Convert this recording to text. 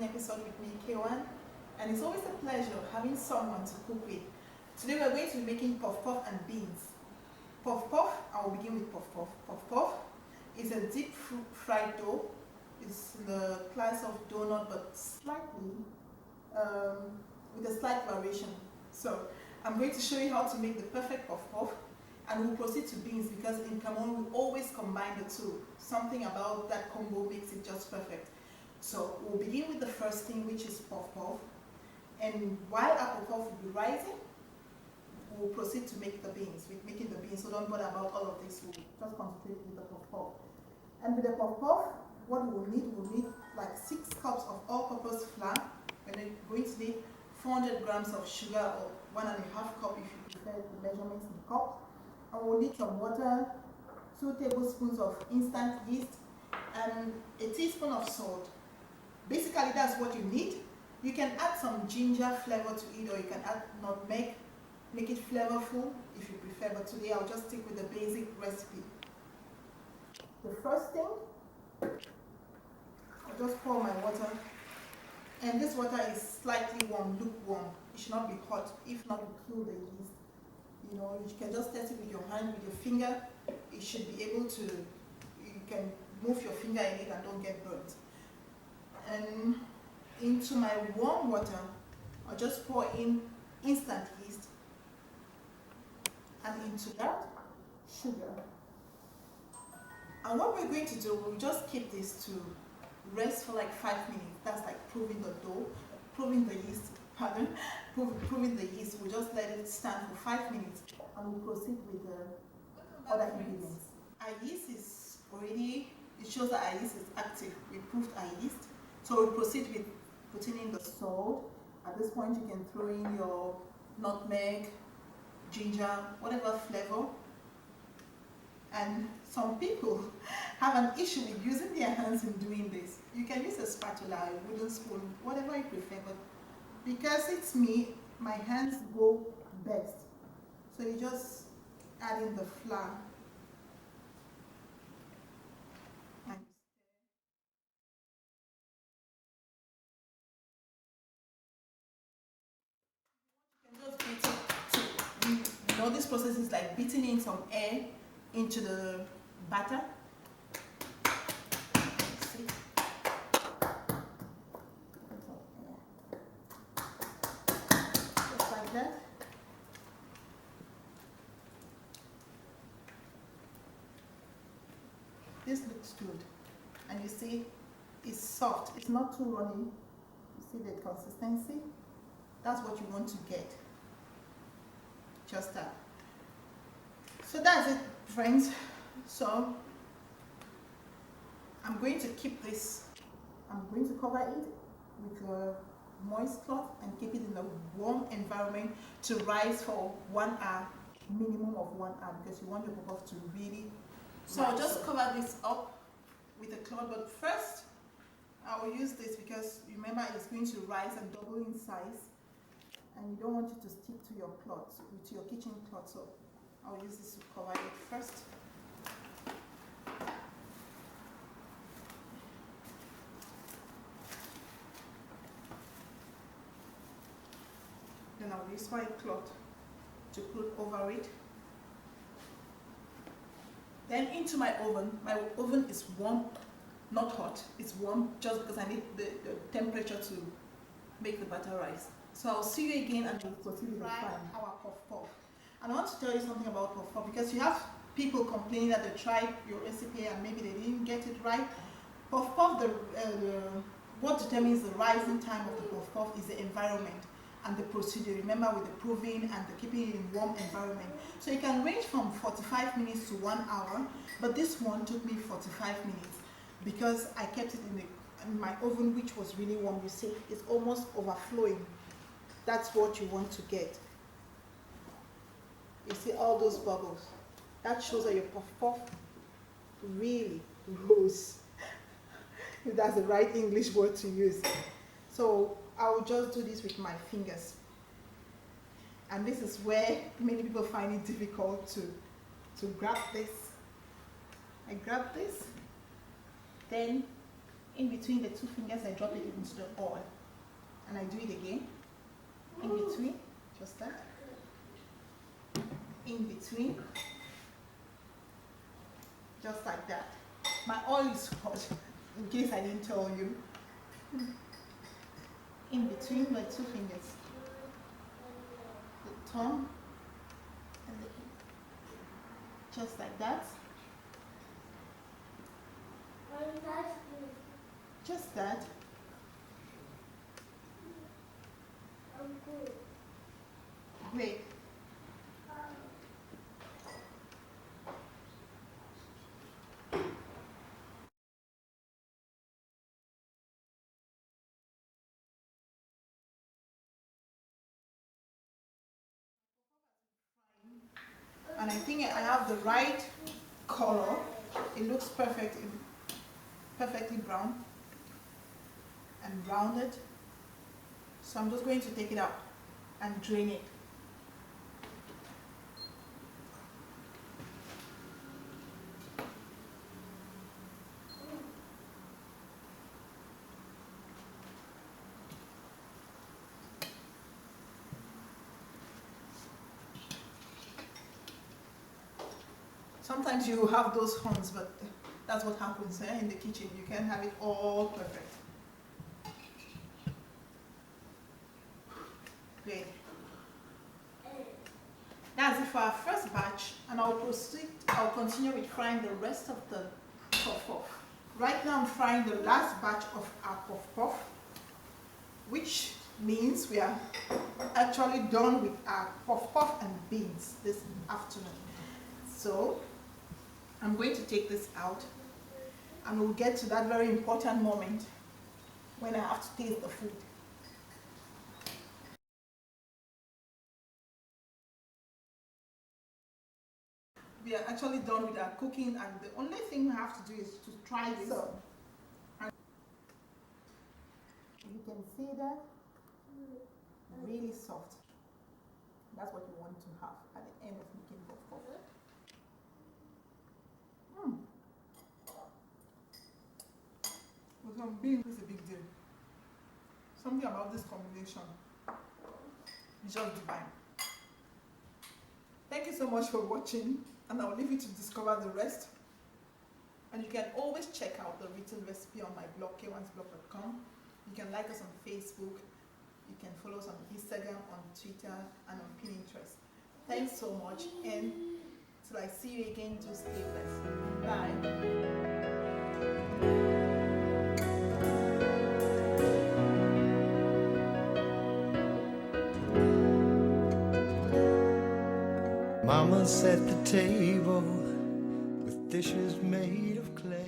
cooking episode with me, K1, and it's always a pleasure having someone to cook with. Today we're going to be making puff puff and beans. Puff puff, I will begin with puff puff. Puff puff is a deep fried dough. It's in the class of donut but slightly, with a slight variation. So I'm going to show you how to make the perfect puff puff, and we'll proceed to beans because in Cameroon we always combine the two. Something about that combo makes it just perfect. So we'll begin with the first thing, which is puff puff, and while our puff puff will be rising, we'll proceed to make the beans. With making the beans, so don't bother about all of this. We'll just concentrate with the puff puff. And with the puff puff, what we'll need like 6 cups of all-purpose flour. We're going to need 400 grams of sugar, or 1.5 cup if you prefer the measurements in cups. And we'll need some water, 2 tablespoons of instant yeast, and a teaspoon of salt. Basically, that's what you need. You can add some ginger flavor to it, or you can add nutmeg, make it flavorful if you prefer, but today I'll just stick with the basic recipe. The first thing, I'll just pour my water, and this water is slightly warm, lukewarm. It should not be hot, if not it will kill the yeast. You know, you can just test it with your hand, with your finger. It should be able to, you can move your finger in it and don't get burnt. And into my warm water, I'll just pour in instant yeast, and into that, sugar. And what we're going to do, we'll just keep this to rest for like 5 minutes. That's like proving the yeast, proving the yeast. We'll just let it stand for 5 minutes, and we'll proceed with the other ingredients. Our yeast is already, it shows that our yeast is active. We proved our yeast. So we'll proceed with putting in the salt. At this point, you can throw in your nutmeg, ginger, whatever flavor. And some people have an issue with using their hands in doing this. You can use a spatula, a wooden spoon, whatever you prefer, but because it's me, my hands go best. So you just add in the flour. You know, this process is like beating in some air into the batter. See? Just like that. This looks good, and you see it's soft. It's not too runny. You see the consistency? That's what you want to get. Just that. So that's it, friends. So I'm going to keep this, I'm going to cover it with a moist cloth and keep it in a warm environment to rise for 1 hour, minimum of 1 hour, because you want your puff to really. So I'll just cover this up with a cloth, but first I will use this because remember it's going to rise and double in size, and you don't want it to stick to your cloth, to your kitchen cloth. So I'll use this to cover it first. Then I'll use my cloth to put over it. Then into my oven. My oven is warm, not hot. It's warm just because I need the temperature to make the batter rise. So I'll see you again and we'll proceed with our puff puff. And I want to tell you something about puff puff, because you have people complaining that they tried your recipe and maybe they didn't get it right. Puff puff, what determines the rising time of the puff puff is the environment and the procedure. Remember, with the proving and the keeping it in warm environment. So it can range from 45 minutes to 1 hour, but this one took me 45 minutes because I kept it in my oven, which was really warm. You see, it's almost overflowing. That's what you want to get. You see all those bubbles. That shows that your puff puff really rose. If that's the right English word to use. So I will just do this with my fingers. And this is where many people find it difficult to grab this. I grab this, then In between the two fingers, I drop it into the oil. And I do it again. In between, just that. In between. Just like that. My oil is hot, in case I didn't tell you. In between my two fingers. The thumb and the, just like that. Just that. Great. And I think I have the right color. It looks perfect, perfectly brown and rounded. So I'm just going to take it out and drain it. Sometimes you have those horns, but that's what happens in the kitchen. You can't have it all perfect. Great. That's it for our first batch, and I'll continue with frying the rest of the puff-puff. Right now I'm frying the last batch of our puff-puff, which means we are actually done with our puff-puff and beans this afternoon. So I'm going to take this out, and we'll get to that very important moment when I have to taste the food. We are actually done with our cooking, and the only thing we have to do is to try this. So, you can see that really soft. That's what you want to have at the end of making puff-puff. With some beans is a big deal. Something about this combination is just divine. Thank you so much for watching, and I'll leave you to discover the rest. And you can always check out the written recipe on my blog, k1sblog.com. You can like us on Facebook. You can follow us on Instagram, on Twitter, and on Pinterest. Thanks so much, and till I see you again, do stay blessed. Bye. Mama set the table with dishes made of clay.